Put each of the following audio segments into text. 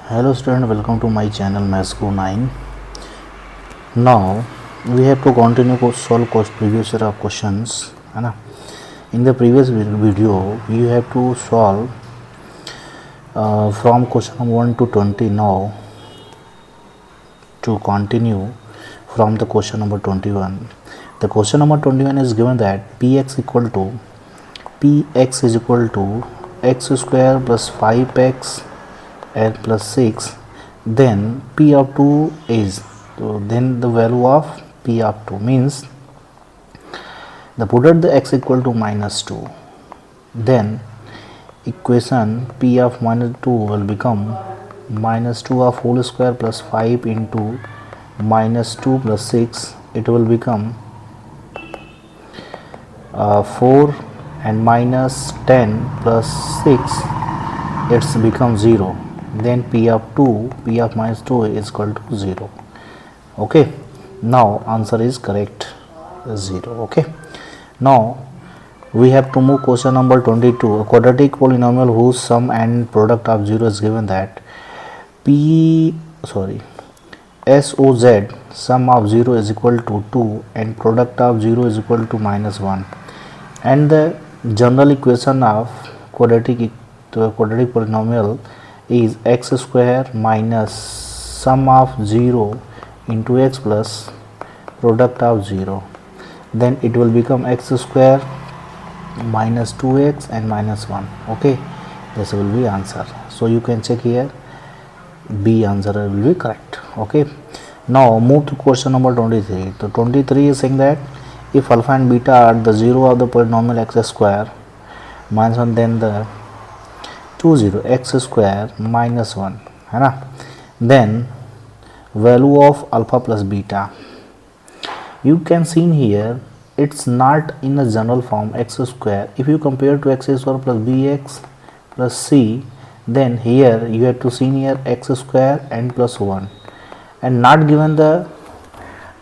Hello student, welcome to my channel Mathsco 9. Now we have to continue to solve previous year of questions. है ना? In the previous video you have to solve from question number 1 to 20. Now to continue from the question number 21. The question number 21 is given that px is equal to x square plus 5x and plus 6, then p of 2 is, so then the value of p of 2 means the put at the x equal to minus 2, then equation p of minus 2 will become minus 2 of whole square plus 5 into minus 2 plus 6, it will become 4 and minus 10 plus 6, it's become 0. Then p of minus 2 is equal to 0. Okay, now answer is correct, 0. Okay, now we have to move question number 22. A quadratic polynomial whose sum and product of 0 is given that SOZ sum of 0 is equal to 2 and product of 0 is equal to minus 1, and the general equation of quadratic polynomial is x square minus sum of 0 into x plus product of 0, then it will become x square minus 2x and minus 1. Okay, this will be answer. So you can check here, B answer will be correct. Okay, now move to question number 23. So 23 is saying that if alpha and beta are the 0 of the polynomial x square minus 1, then the 20 x square minus 1, है ना, then value of alpha plus beta. You can see here it's not in a general form x square. If you compare to x square plus bx plus c, then here you have to see here x square and plus 1 and not given the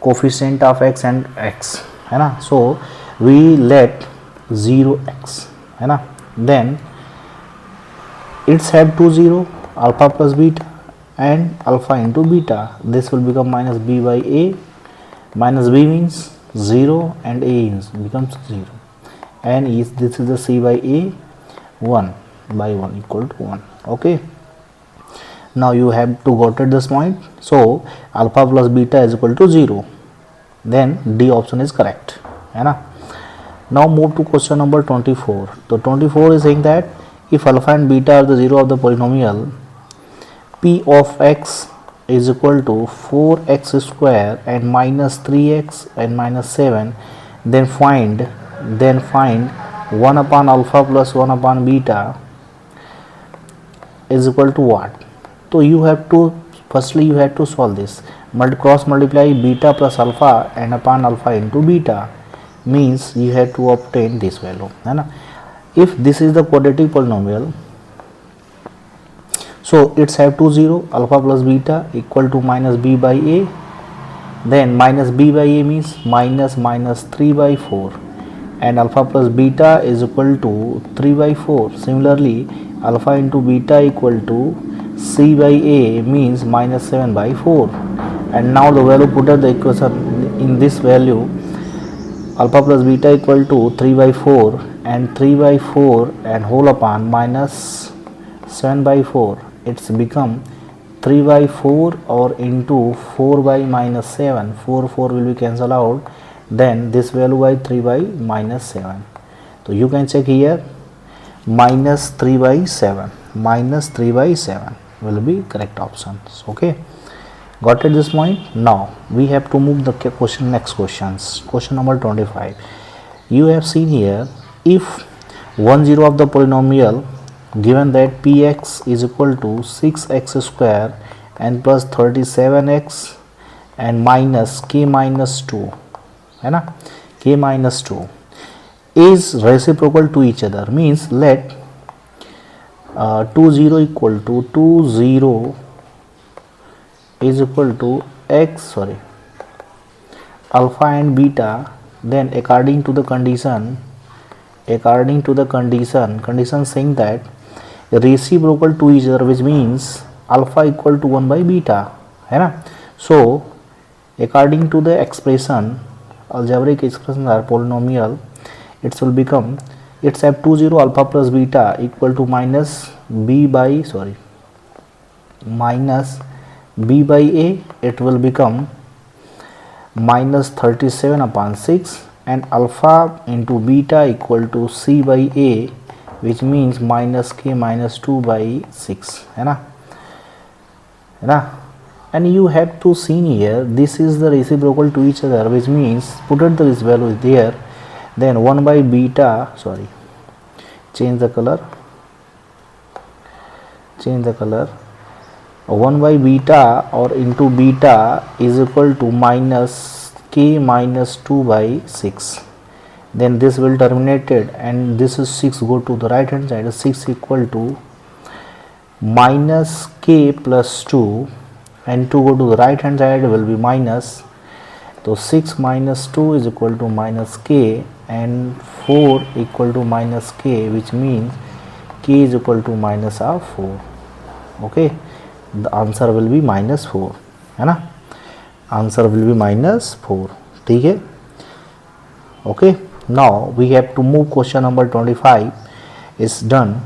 coefficient of x and x, है ना. So we let 0x, है ना, then it's have 0 alpha plus beta and alpha into beta. This will become minus b by a. Minus b means 0 and a becomes 0, and this is the c by a, 1 by 1 equal to 1. Okay, now you have to got at this point. So alpha plus beta is equal to 0, then D option is correct, है ना. Now move to question number 24. So 24 is saying that if alpha and beta are the 0 of the polynomial p of x is equal to 4x square and minus 3x and minus 7, then find 1 upon alpha plus 1 upon beta is equal to what. So you have to firstly you have to solve this. Cross multiply beta plus alpha and upon alpha into beta means you have to obtain this value, है ना. If this is the quadratic polynomial, so it's have 0 alpha plus beta equal to minus b by a, then minus b by a means minus 3 by 4, and alpha plus beta is equal to 3 by 4. Similarly, alpha into beta equal to c by a means minus 7 by 4, and now the value put at the equation in this value, alpha plus beta equal to 3 by 4 and 3 by 4 and whole upon minus 7 by 4, it's become 3 by 4 or into 4 by minus 7, 4 will be cancelled out, then this value by 3 by minus 7. So you can check here, minus 3 by 7 will be correct options. Okay, got at this point. Now we have to move the next questions. Question number 25. You have seen here, if 1 0 of the polynomial given that px is equal to 6x square and plus 37x and minus k minus 2, है ना, k minus 2 is reciprocal to each other, means let 2 0 equal to 2 0 is equal to alpha and beta, then according to the condition saying that reciprocal to each other, which means alpha equal to 1 by beta, है ना. सो according to the expression, algebraic expressions are polynomial, it will become, it's have 2 0 alpha plus beta equal to minus b by a, it will become minus 37 upon 6, and alpha into beta equal to c by a, which means minus k minus 2 by 6, है ना. And you have to see here, this is the reciprocal to each other, which means put it this value is there, then 1 by beta, sorry, change the color, 1 by beta or into beta is equal to minus k minus 2 by 6, then this will terminated, and this is 6 go to the right hand side, 6 equal to minus k plus 2, and 2 go to the right hand side will be minus, so 6 minus 2 is equal to minus k, and 4 equal to minus k, which means k is equal to minus of 4. Okay, the answer will be minus 4, है ना, answer will be minus 4. ठीक है. Okay, now we have to move question number 25 is done.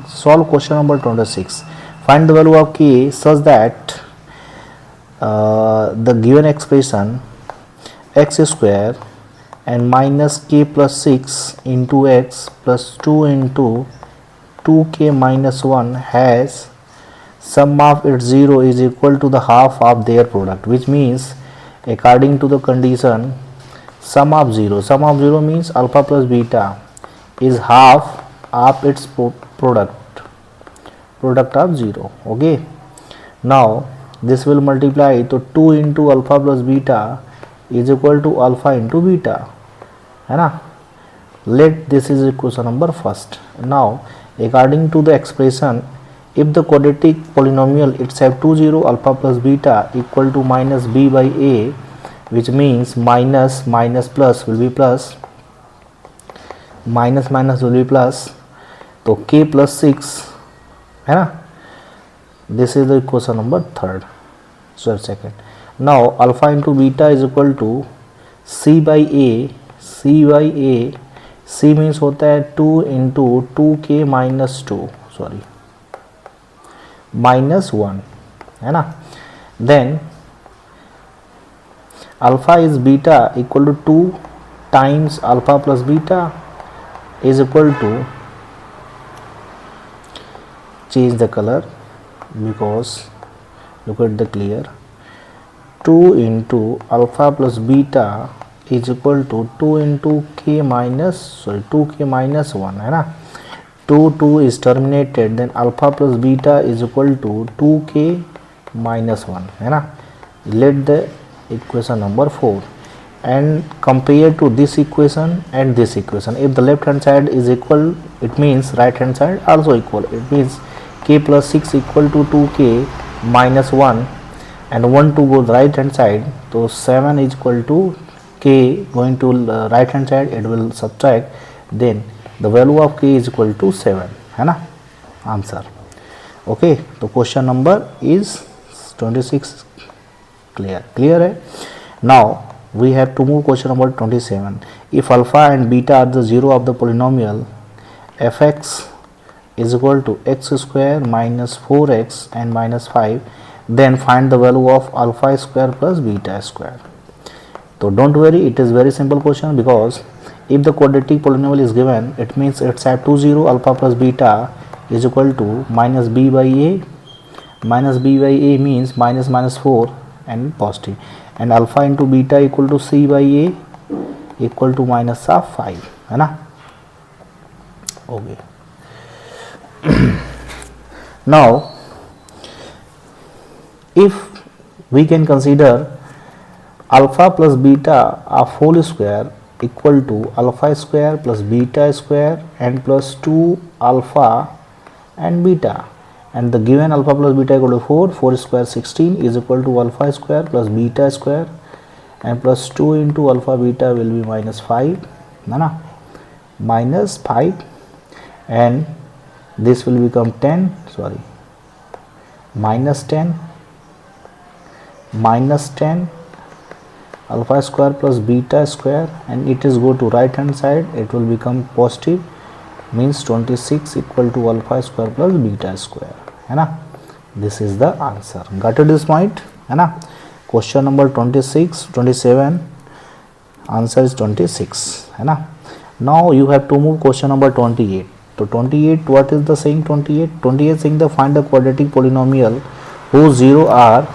Solve question number 26. Find the value of k such that the given expression x square and minus k plus 6 into x plus 2 into 2k minus 1 has sum of its 0 is equal to the half of their product, which means according to the condition sum of 0 means alpha plus beta is half of its product of 0. Okay, now this will multiply to 2 into alpha plus beta is equal to alpha into beta, है ना. Let this is equation number first. Now according to the expression, if the quadratic polynomial itself 2 0 alpha plus beta equal to minus b by a, which means minus minus plus will be plus, minus minus will be plus, तो k plus 6, है ना. This is the equation number third, second. Now alpha into beta is equal to c by a, c means होता है 2 into 2k minus 2, sorry, minus 1, है ना. Then alpha is beta equal to 2 times alpha plus beta is equal to, change the color because look at the clear, 2 into alpha plus beta is equal to 2 into k minus 1, है ना. 2 is terminated, then alpha plus beta is equal to 2k minus 1, है ना. Let the equation number 4 and compare to this equation and this equation. If the left hand side is equal, it means right hand side also equal, it means k plus 6 equal to 2k minus 1, and 1 to go right hand side, so 7 is equal to k going to right hand side, it will subtract, then the value of k is equal to 7, है ना, answer. Okay, तो question number is 26 clear है. Now we have to move question number 27. If alpha and beta are the 0 of the polynomial fx is equal to x square minus 4x and minus 5, then find the value of alpha square plus beta square. So don't worry, it is very simple question, because if the quadratic polynomial is given, it means it's at 2 0 alpha plus beta is equal to minus b by a, minus b by a means minus minus 4 and positive, and alpha into beta equal to c by a equal to minus of 5, है ना. Okay. Now if we can consider alpha plus beta of whole square equal to alpha square plus beta square and plus 2 alpha and beta, and the given alpha plus beta equal to 4 square 16 is equal to alpha square plus beta square and plus 2 into alpha beta will be minus 5, है ना, minus 5, and this will become 10, sorry, -10 -10 alpha square plus beta square, and it is go to right hand side, it will become positive, means 26 equal to alpha square plus beta square, है ना. This is the answer. Got it this point, है ना. Question number 26, 27, answer is 26, है ना. Now you have to move question number 28. So 28, what is the saying? 28 saying the find the quadratic polynomial whose zero are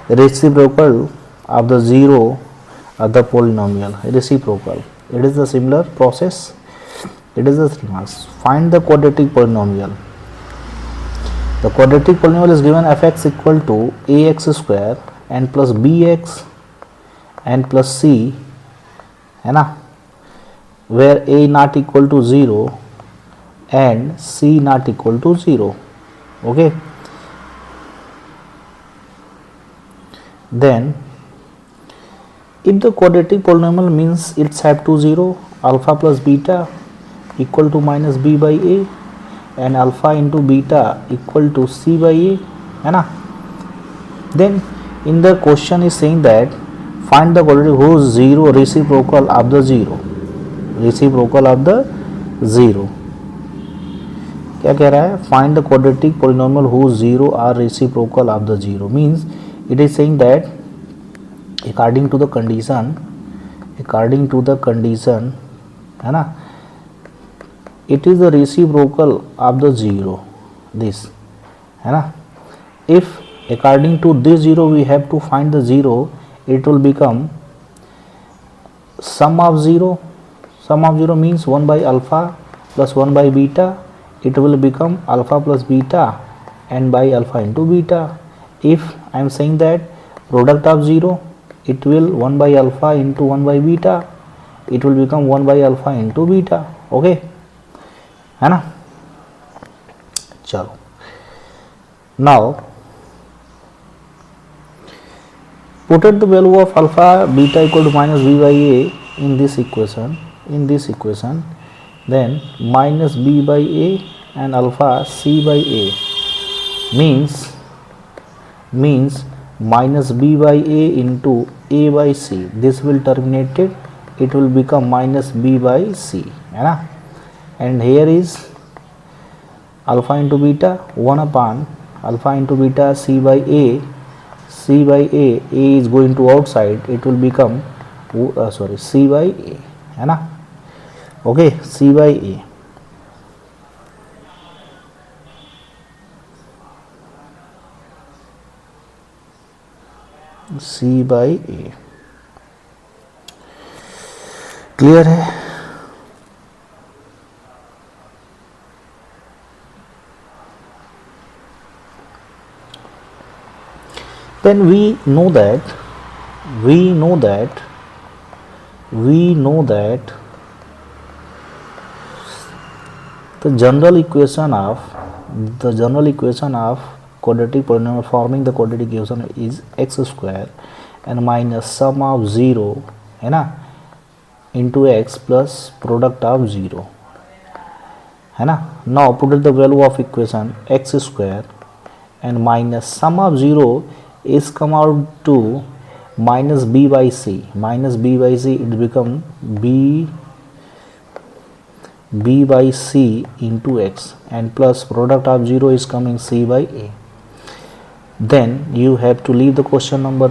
reciprocal of the zero of the polynomial. Reciprocal, it is the similar process, it is the 3 marks. Find the quadratic polynomial. The quadratic polynomial is given fx equal to ax square and plus bx and plus c, है ना, where a not equal to 0 and c not equal to 0. Okay, then if the quadratic polynomial means it's have to 0, alpha plus beta equal to minus b by a and alpha into beta equal to c by a, है ना. Then in the question is saying that find the quadratic whose zero reciprocal of the 0, reciprocal of the 0. क्या कह रहा है? Find the quadratic polynomial whose zero are reciprocal of the zero, means it is saying that according to the condition, है ना, it is the reciprocal of the zero, this, है ना. If according to this zero we have to find the zero, it will become sum of zero means 1 by alpha plus 1 by beta, it will become alpha plus beta and by alpha into beta. If I am saying that product of 0, it will 1 by alpha into 1 by beta, it will become 1 by alpha into beta. Okay, है ना. चलो, now put at the value of alpha beta equal to minus b by a in this equation, then minus b by a and alpha c by a means minus b by a into a by c. This will terminate it, it will become minus b by c, है ना. And here is alpha into beta 1 upon alpha into beta c by a is going to outside, it will become c by a, है ना. Okay, c by a. c by a clear है. Then we know that the general equation of quadratic polynomial forming the quadratic equation is x square and minus sum of 0, है ना, into x plus product of 0, है ना. Now put the value of equation x square and minus sum of 0 is come out to minus b by c, it become b by c into x and plus product of 0 is coming c by a. Then you have to leave the question number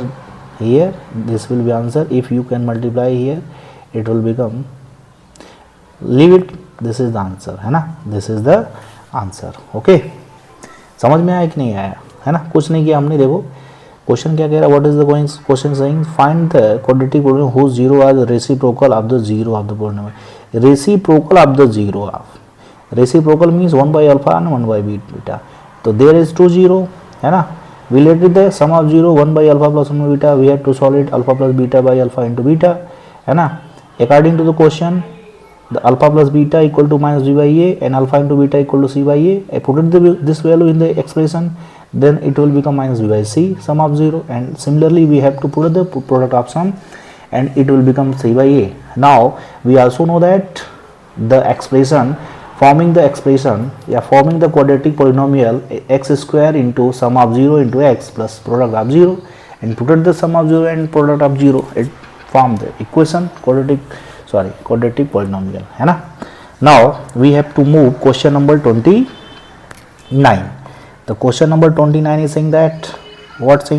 here, this will be answer. If you can multiply here, it will become, leave it, this is the answer, है ना, this is the answer. Okay, समझ में आया कि नहीं आया, है ना. कुछ नहीं किया हमने. देखो क्वेश्चन क्या कह रहा है, what is the question saying find the quadratic polynomial whose zero are reciprocal of the zero of the polynomial. Reciprocal of the zero of, reciprocal means 1 by alpha and 1 by beta. तो there is 2 0, है ना. We let it the sum of 0 1 by alpha plus 1 by beta, we have to solve it alpha plus beta by alpha into beta, है ना. According to the question, the alpha plus beta equal to minus b by a and alpha into beta equal to c by a. I put this value in the expression, then it will become minus b by c sum of 0, and similarly we have to put the product of sum and it will become c by a. Now we also know that the expression forming the expression, forming the quadratic polynomial x square into sum of 0 into x plus product of 0 and put the sum of 0 and product of 0, it form the equation quadratic polynomial, है ना. Now we have to move question number 29. The question number 29 is saying that, what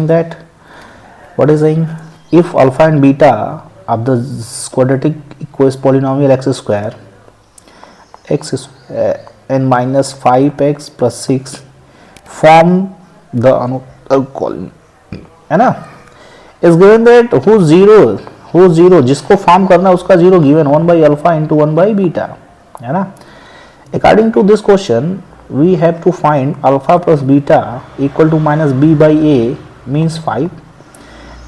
is saying, if alpha and beta of the quadratic polynomial x square and minus 5x plus 6 form the column, है ना, is given that whose zero जिसको form करना है उसका zero given 1 by alpha into 1 by beta, है ना. According to this question we have to find alpha plus beta equal to minus b by a means 5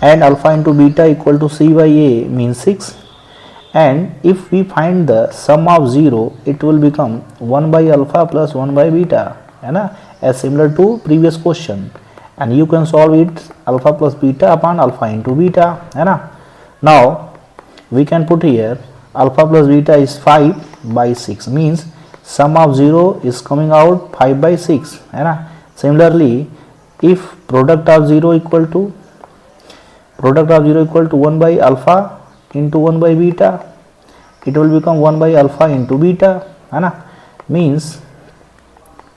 and alpha into beta equal to c by a means 6, and if we find the sum of 0 it will become 1 by alpha plus 1 by beta, है ना, as similar to previous question, and you can solve it alpha plus beta upon alpha into beta, है ना. Now we can put here alpha plus beta is 5 by 6 means sum of 0 is coming out 5 by 6, है ना. Similarly if product of 0 equal to 1 by alpha into 1 by beta, it will become 1 by alpha into beta, है ना, means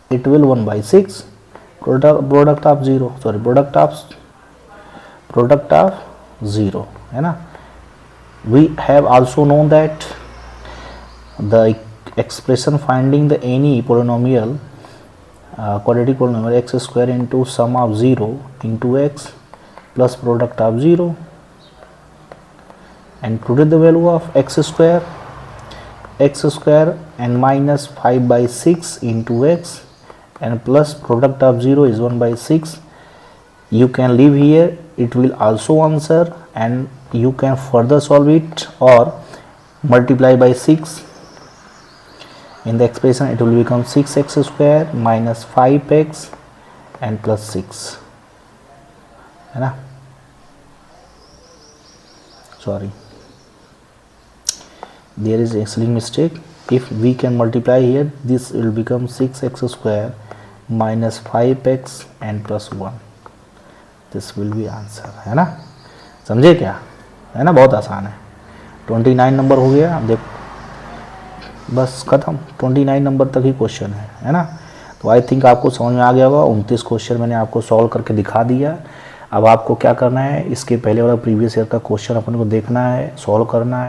it will 1 by 6 product of 0, है ना. We have also known that the expression finding the any polynomial quadratic polynomial x square into sum of 0 into x plus product of 0 and put the value of x square and minus 5 by 6 into x and plus product of 0 is 1 by 6. You can leave here, it will also answer, and you can further solve it or multiply by 6 in the expression, it will become 6x square minus 5x and plus 6, है ना. Sorry, there is a spelling mistake. If we can multiply here, this will become 6x square minus 5x and plus 1. This will be answer, है ना. समझे क्या, है ना, बहुत आसान है. 29 नंबर हो गया, देख बस खत्म. 29 नंबर तक ही क्वेश्चन है ना. तो आई थिंक आपको समझ में आ गया होगा. 29 क्वेश्चन मैंने आपको सॉल्व करके दिखा दिया. अब आपको क्या करना है, इसके पहले वाला प्रीवियस ईयर का क्वेश्चन अपन को देखना है, सॉल्व करना है.